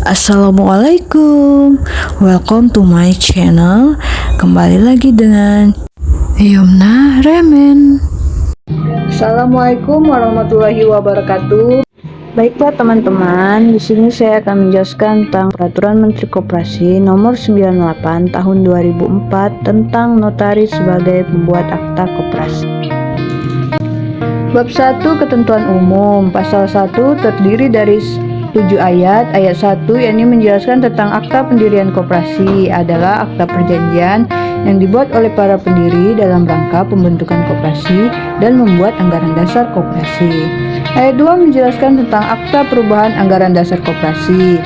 Assalamualaikum, welcome to my channel. Kembali lagi dengan Yumna Remen. Assalamualaikum warahmatullahi wabarakatuh. Baiklah teman-teman, di sini saya akan menjelaskan tentang Peraturan Menteri Koperasi Nomor 98 Tahun 2004 tentang notaris sebagai pembuat akta koperasi. Bab 1 Ketentuan Umum. Pasal 1 terdiri dari 7 ayat. Ayat 1 yakni menjelaskan tentang akta pendirian koperasi adalah akta perjanjian yang dibuat oleh para pendiri dalam rangka pembentukan koperasi dan membuat anggaran dasar koperasi. Ayat 2 menjelaskan tentang akta perubahan anggaran dasar koperasi,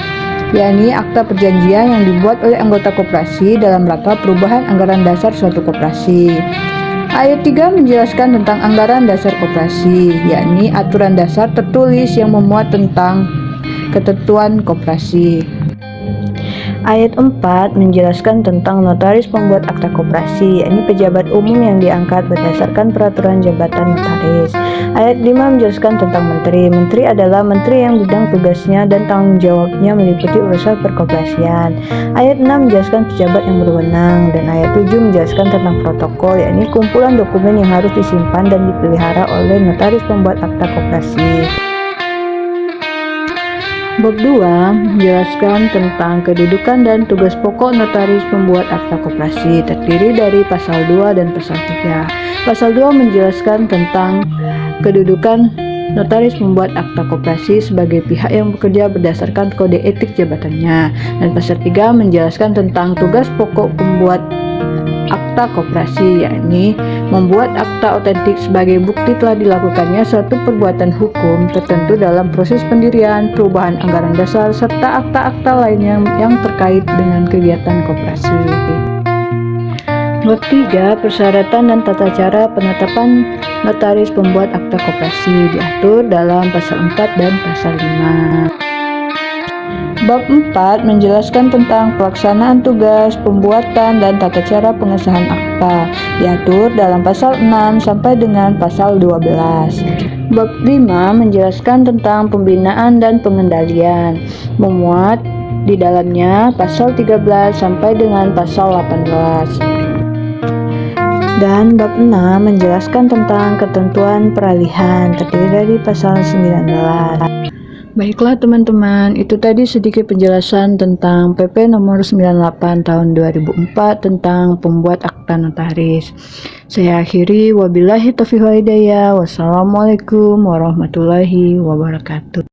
yakni akta perjanjian yang dibuat oleh anggota koperasi dalam rangka perubahan anggaran dasar suatu koperasi. Ayat 3 menjelaskan tentang anggaran dasar koperasi, yakni aturan dasar tertulis yang memuat tentang ketentuan koperasi. Ayat 4 menjelaskan tentang notaris pembuat akta koperasi, yakni pejabat umum yang diangkat berdasarkan peraturan jabatan notaris. Ayat 5 menjelaskan tentang menteri. Menteri adalah menteri yang bidang tugasnya dan tanggung jawabnya meliputi urusan perkoperasian. Ayat 6 menjelaskan pejabat yang berwenang, dan ayat 7 menjelaskan tentang protokol, yakni kumpulan dokumen yang harus disimpan dan dipelihara oleh notaris pembuat akta koperasi. Bab 2 menjelaskan tentang kedudukan dan tugas pokok notaris pembuat akta koperasi, terdiri dari pasal 2 dan pasal 3. Pasal 2 menjelaskan tentang kedudukan notaris pembuat akta koperasi sebagai pihak yang bekerja berdasarkan kode etik jabatannya, dan pasal 3 menjelaskan tentang tugas pokok pembuat akta koperasi, yakni membuat akta otentik sebagai bukti telah dilakukannya suatu perbuatan hukum tertentu dalam proses pendirian, perubahan anggaran dasar, serta akta-akta lainnya yang terkait dengan kegiatan koperasi. Bab 3 Persyaratan dan tata cara penetapan notaris pembuat akta koperasi diatur dalam pasal 4 dan pasal 5. Bab 4 menjelaskan tentang pelaksanaan tugas, pembuatan, dan tata cara pengesahan akta, diatur dalam pasal 6 sampai dengan pasal 12. Bab 5 menjelaskan tentang pembinaan dan pengendalian, memuat di dalamnya pasal 13 sampai dengan pasal 18. Dan bab 6 menjelaskan tentang ketentuan peralihan, terdiri dari pasal 19. Baiklah teman-teman, itu tadi sedikit penjelasan tentang PP nomor 98 tahun 2004 tentang pembuat akta notaris. Saya akhiri, wabillahi taufiq wal hidayah. Wassalamualaikum warahmatullahi wabarakatuh.